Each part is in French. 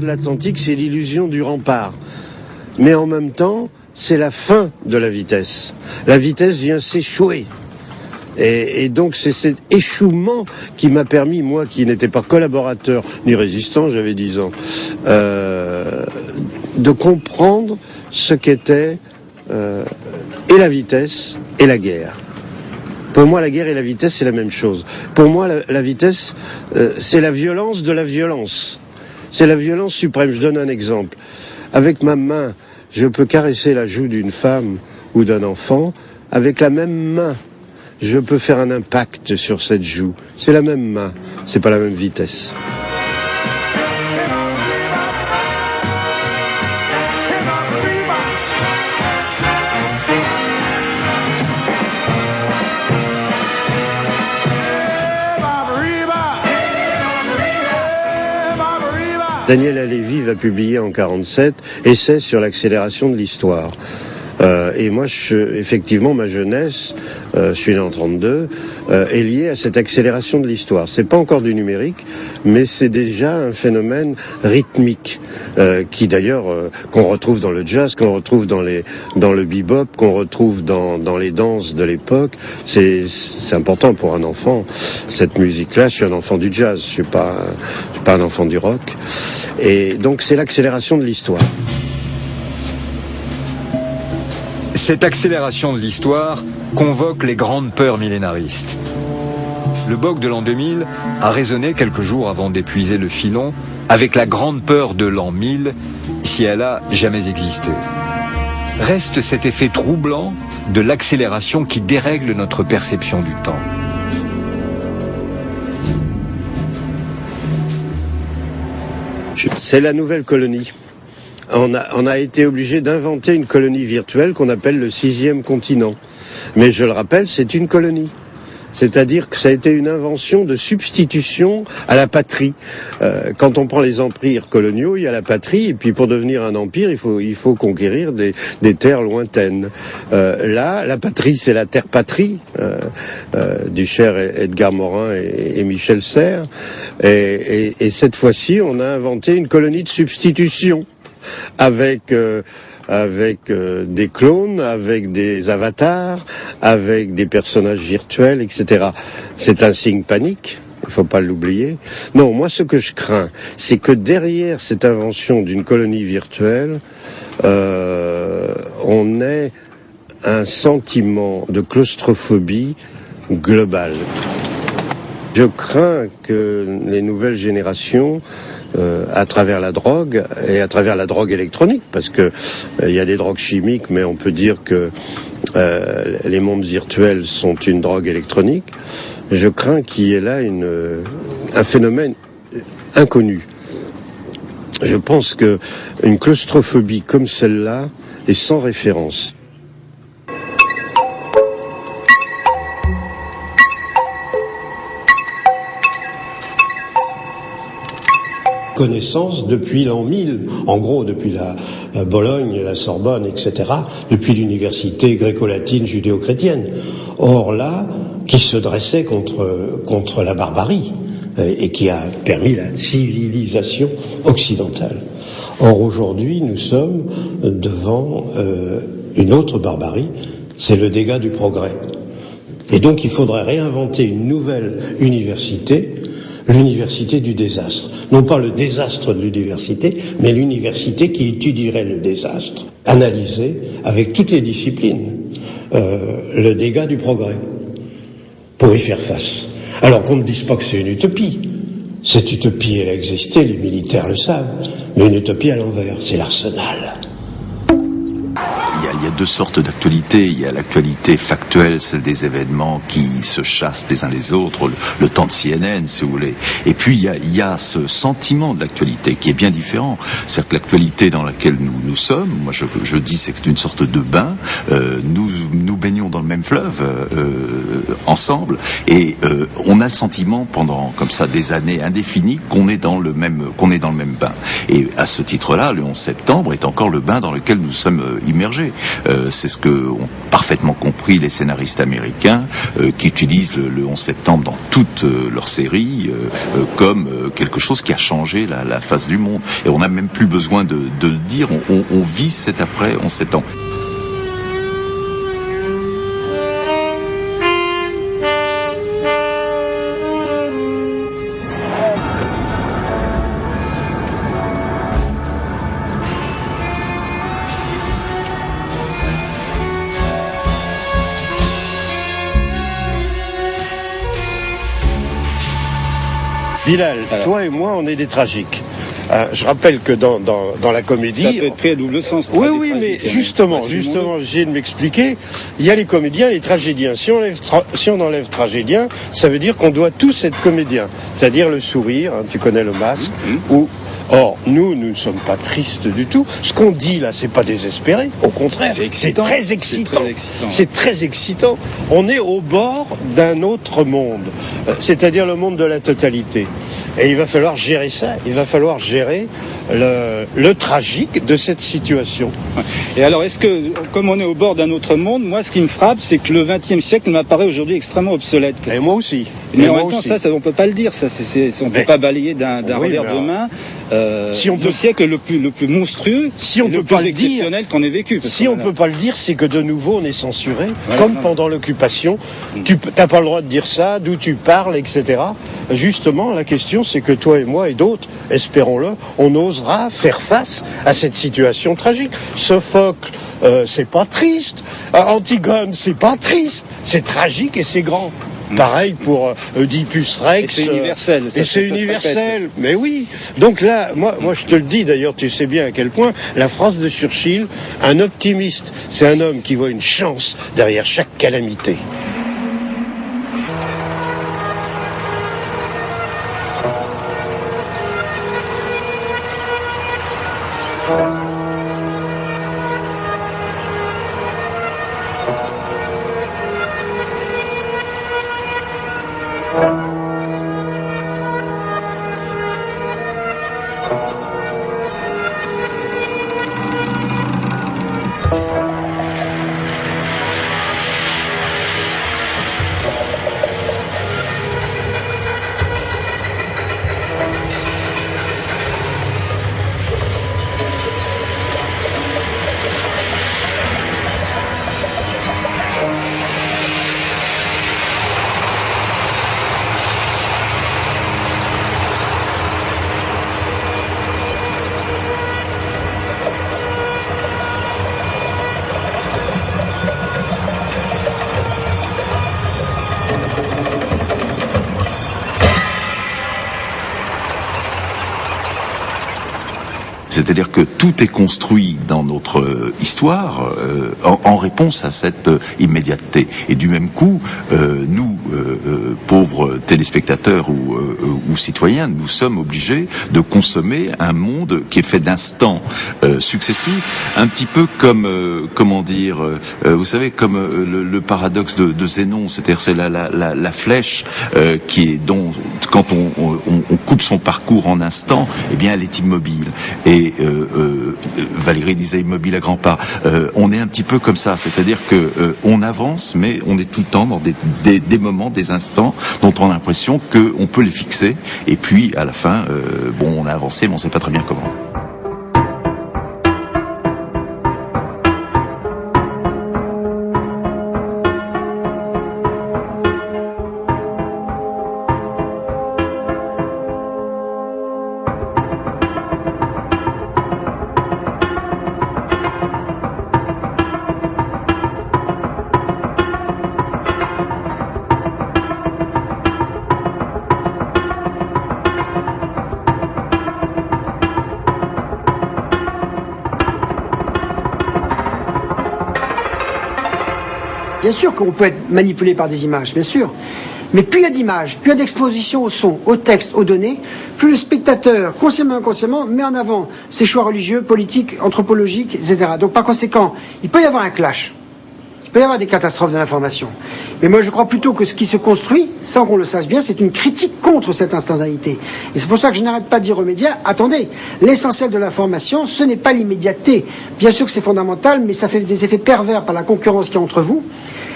de l'Atlantique, c'est l'illusion du rempart. Mais en même temps, c'est la fin de la vitesse. La vitesse vient s'échouer. Et donc c'est cet échouement qui m'a permis, moi qui n'étais pas collaborateur ni résistant, j'avais 10 ans, de comprendre ce qu'était et la vitesse et la guerre. Pour moi, la guerre et la vitesse, c'est la même chose. Pour moi, la vitesse, c'est la violence de la violence. C'est la violence suprême. Je donne un exemple. Avec ma main, je peux caresser la joue d'une femme ou d'un enfant. Avec la même main, je peux faire un impact sur cette joue. C'est la même main, c'est pas la même vitesse. Daniel Halévy va publier en 1947 Essai sur l'accélération de l'histoire. Et moi, effectivement, ma jeunesse, je suis né en 1932, est liée à cette accélération de l'histoire. C'est pas encore du numérique, mais c'est déjà un phénomène rythmique qui d'ailleurs qu'on retrouve dans le jazz, qu'on retrouve dans le bebop, qu'on retrouve dans les danses de l'époque. C'est important pour un enfant cette musique-là. Je suis un enfant du jazz, je suis pas un enfant du rock. Et donc c'est l'accélération de l'histoire. Cette accélération de l'histoire convoque les grandes peurs millénaristes. Le Bock de l'an 2000 a résonné quelques jours avant d'épuiser le filon avec la grande peur de l'an 1000, si elle a jamais existé. Reste cet effet troublant de l'accélération qui dérègle notre perception du temps. C'est la nouvelle colonie. On a été obligé d'inventer une colonie virtuelle qu'on appelle le 6e continent. Mais je le rappelle, c'est une colonie. C'est-à-dire que ça a été une invention de substitution à la patrie. Quand on prend les empires coloniaux, il y a la patrie, et puis pour devenir un empire, il faut conquérir des terres lointaines. Là, la patrie, c'est la terre-patrie, du cher Edgar Morin et Michel Serres. Et cette fois-ci, on a inventé une colonie de substitution avec des clones, avec des avatars, avec des personnages virtuels, etc. C'est un signe panique, il ne faut pas l'oublier. Non, moi ce que je crains, c'est que derrière cette invention d'une colonie virtuelle, on ait un sentiment de claustrophobie globale. Je crains que les nouvelles générations, à travers la drogue et à travers la drogue électronique, parce que il y a des drogues chimiques, mais on peut dire que les mondes virtuels sont une drogue électronique. Je crains qu'il y ait là un phénomène inconnu. Je pense que une claustrophobie comme celle-là est sans référence. Connaissance depuis l'an 1000, en gros depuis la Bologne, la Sorbonne, etc., depuis l'université gréco-latine judéo-chrétienne. Or là, qui se dressait contre la barbarie et qui a permis la civilisation occidentale. Or aujourd'hui, nous sommes devant une autre barbarie, c'est le dégât du progrès. Et donc il faudrait réinventer une nouvelle université, l'université du désastre. Non pas le désastre de l'université, mais l'université qui étudierait le désastre, analysé avec toutes les disciplines, le dégât du progrès, pour y faire face. Alors qu'on ne dise pas que c'est une utopie. Cette utopie, elle a existé, les militaires le savent, mais une utopie à l'envers, c'est l'arsenal. Il y a deux sortes d'actualités. Il y a l'actualité factuelle, celle des événements qui se chassent les uns les autres, le temps de CNN, si vous voulez. Et puis il y a ce sentiment de l'actualité qui est bien différent. C'est-à-dire que l'actualité dans laquelle nous sommes, moi je dis c'est une sorte de bain. Nous baignons dans le même fleuve ensemble, et on a le sentiment pendant comme ça des années indéfinies qu'on est dans le même bain. Et à ce titre-là, le 11 septembre est encore le bain dans lequel nous sommes immergés. C'est ce que ont parfaitement compris les scénaristes américains qui utilisent le 11 septembre dans toutes leurs séries comme quelque chose qui a changé la face du monde. Et on n'a même plus besoin de le dire, on vit cet après 11 septembre. Bilal, toi et moi, on est des tragiques. Je rappelle que dans la comédie... Ça peut être pris à double sens. Oui, mais justement, j'essaie de m'expliquer. Il y a les comédiens, les tragédiens. Si on enlève tragédien, ça veut dire qu'on doit tous être comédiens. C'est-à-dire le sourire, tu connais le masque, Or, nous ne sommes pas tristes du tout. Ce qu'on dit là, c'est pas désespéré. Au contraire, c'est très excitant. C'est très excitant. On est au bord d'un autre monde, c'est-à-dire le monde de la totalité. Et il va falloir gérer ça. Il va falloir gérer le tragique de cette situation. Et alors, est-ce que, comme on est au bord d'un autre monde, moi, ce qui me frappe, c'est que le XXe siècle m'apparaît aujourd'hui extrêmement obsolète. Et moi aussi. Mais en même temps, ça, on peut pas le dire. Ça, on peut pas balayer d'un revers de main. Si on peut... Le siècle le plus monstrueux, si on le peut plus pas exceptionnel qu'on ait vécu. Si on peut pas le dire, c'est que de nouveau on est censuré, comme pendant l'occupation. Tu n'as pas le droit de dire ça, d'où tu parles, etc. Justement, la question, c'est que toi et moi et d'autres, espérons-le, on osera faire face à cette situation tragique. Sophocle, c'est pas triste. Antigone, c'est pas triste. C'est tragique et c'est grand. Pareil pour Oedipus Rex. Et c'est universel. Et c'est universel. Mais oui. Donc là, moi, je te le dis, d'ailleurs, tu sais bien à quel point, la phrase de Churchill, un optimiste, c'est un homme qui voit une chance derrière chaque calamité. C'est-à-dire que tout est construit dans notre histoire en réponse à cette immédiateté. Et du même coup, nous, pauvres téléspectateurs ou citoyens, nous sommes obligés de consommer un monde qui est fait d'instants successifs, un petit peu comme, vous savez, comme le paradoxe de Zénon, c'est-à-dire c'est la flèche qui est dont quand on coupe son parcours en instants, eh bien elle est immobile. Et Valérie disait immobile à grands pas. On est un petit peu comme ça, c'est-à-dire que on avance, mais on est tout le temps dans des moments, des instants dont on a l'impression qu'on peut les fixer. Et puis à la fin, on a avancé, mais on ne sait pas très bien comment. Bien sûr qu'on peut être manipulé par des images, bien sûr. Mais plus il y a d'images, plus il y a d'exposition au son, au texte, aux données, plus le spectateur, consciemment ou inconsciemment, met en avant ses choix religieux, politiques, anthropologiques, etc. Donc par conséquent, il peut y avoir un clash Il peut y avoir des catastrophes de l'information. Mais moi, je crois plutôt que ce qui se construit, sans qu'on le sache bien, c'est une critique contre cette instantanéité. Et c'est pour ça que je n'arrête pas de dire aux médias, attendez, l'essentiel de l'information, ce n'est pas l'immédiateté. Bien sûr que c'est fondamental, mais ça fait des effets pervers par la concurrence qu'il y a entre vous.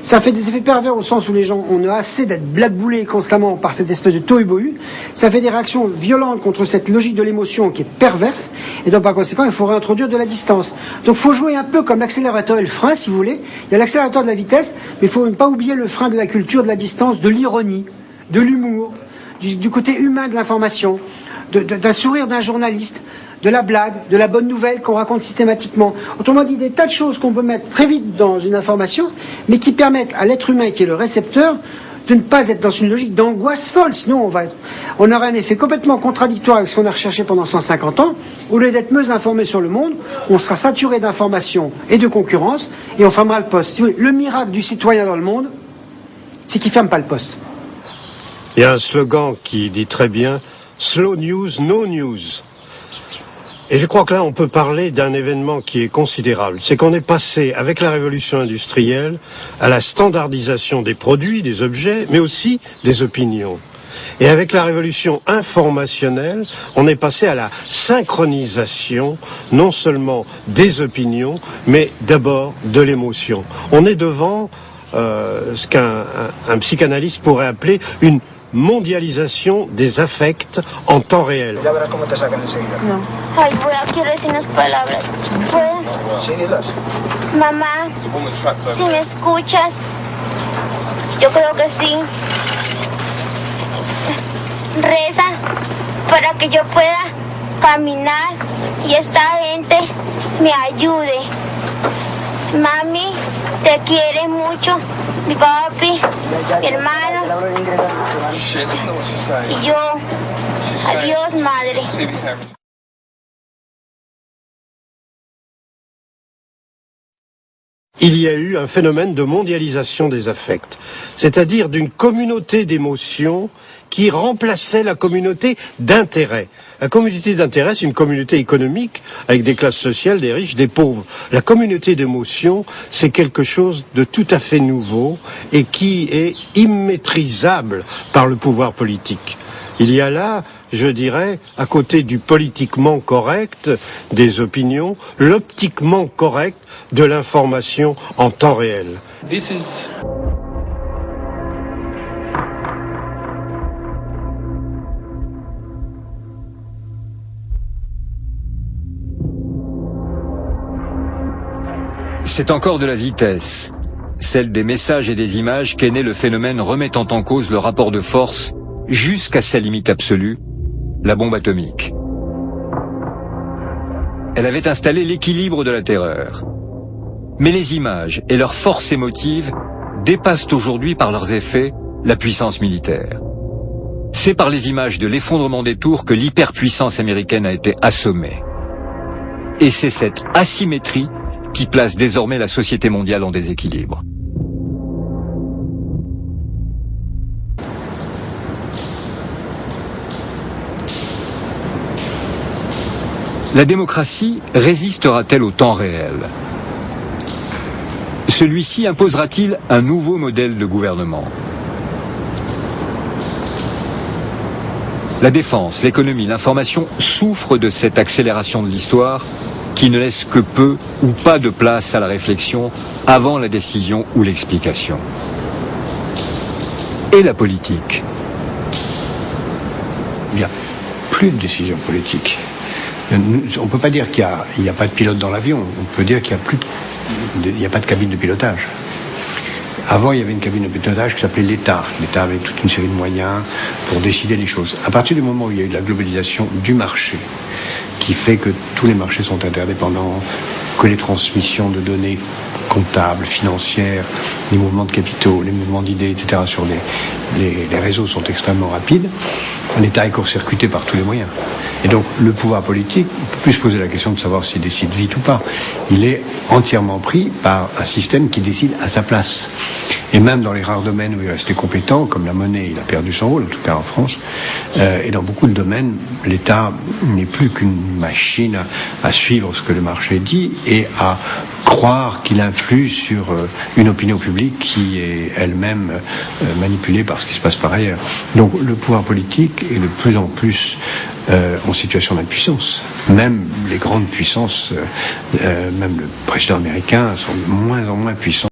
Ça fait des effets pervers au sens où les gens ont assez d'être blackboulés constamment par cette espèce de tohu-bohu. Ça fait des réactions violentes contre cette logique de l'émotion qui est perverse. Et donc par conséquent, il faut réintroduire de la distance. Donc il faut jouer un peu comme l'accélérateur et le frein, si vous voulez. Il y a l'accélérateur de la vitesse, mais il ne faut pas oublier le frein de la culture, de la distance, de l'ironie, de l'humour, du côté humain de l'information, d'un sourire d'un journaliste, de la blague, de la bonne nouvelle qu'on raconte systématiquement. Autrement dit, des tas de choses qu'on peut mettre très vite dans une information, mais qui permettent à l'être humain qui est le récepteur de ne pas être dans une logique d'angoisse folle. Sinon, on aurait un effet complètement contradictoire avec ce qu'on a recherché pendant 150 ans. Au lieu d'être mieux informé sur le monde, on sera saturé d'informations et de concurrence, et on fermera le poste. Le miracle du citoyen dans le monde, c'est qu'il ne ferme pas le poste. Il y a un slogan qui dit très bien « Slow news, no news ». Et je crois que là, on peut parler d'un événement qui est considérable. C'est qu'on est passé, avec la révolution industrielle, à la standardisation des produits, des objets, mais aussi des opinions. Et avec la révolution informationnelle, on est passé à la synchronisation, non seulement des opinions, mais d'abord de l'émotion. On est devant ce qu'un psychanalyste pourrait appeler une mondialisation des affects en temps réel. Ya verás cómo te sacan enseguida. No. Ay, quiero decir unas palabras. ¿Puedo? Sí, dilas. Mamá, si me escuchas, yo creo que sí. Reza para que yo pueda caminar y esta gente me ayude. Mami, te quiere mucho, mi papi, mi hermano y yo. Adiós, madre. Il y a eu un phénomène de mondialisation des affects, c'est-à-dire d'une communauté d'émotions qui remplaçait la communauté d'intérêt. La communauté d'intérêt, c'est une communauté économique avec des classes sociales, des riches, des pauvres. La communauté d'émotions, c'est quelque chose de tout à fait nouveau et qui est immaîtrisable par le pouvoir politique. Il y a là, je dirais, à côté du politiquement correct des opinions, l'optiquement correct de l'information en temps réel. C'est encore de la vitesse, celle des messages et des images, qu'est né le phénomène remettant en cause le rapport de force jusqu'à sa limite absolue, la bombe atomique. Elle avait installé l'équilibre de la terreur. Mais les images et leur force émotive dépassent aujourd'hui par leurs effets la puissance militaire. C'est par les images de l'effondrement des tours que l'hyperpuissance américaine a été assommée. Et c'est cette asymétrie qui place désormais la société mondiale en déséquilibre. La démocratie résistera-t-elle au temps réel? Celui-ci imposera-t-il un nouveau modèle de gouvernement? La défense, l'économie, l'information souffrent de cette accélération de l'histoire qui ne laisse que peu ou pas de place à la réflexion avant la décision ou l'explication. Et la politique? Il n'y a plus de décision politique. On ne peut pas dire qu'il n'y a pas de pilote dans l'avion. On peut dire qu'il n'y a pas de cabine de pilotage. Avant, il y avait une cabine de pilotage qui s'appelait l'État. L'État avait toute une série de moyens pour décider les choses. À partir du moment où il y a eu la globalisation du marché, qui fait que tous les marchés sont interdépendants, que les transmissions de données comptables, financières, les mouvements de capitaux, les mouvements d'idées, etc. sur les réseaux sont extrêmement rapides, l'État est court-circuité par tous les moyens. Et donc le pouvoir politique ne peut plus se poser la question de savoir s'il décide vite ou pas. Il est entièrement pris par un système qui décide à sa place. Et même dans les rares domaines où il est resté compétent, comme la monnaie, il a perdu son rôle, en tout cas en France, et dans beaucoup de domaines, l'État n'est plus qu'une machine à suivre ce que le marché dit et à croire qu'il influe sur une opinion publique qui est elle-même manipulée par ce qui se passe par ailleurs. Donc le pouvoir politique est de plus en plus en situation d'impuissance. Même les grandes puissances, même le président américain, sont de moins en moins puissants.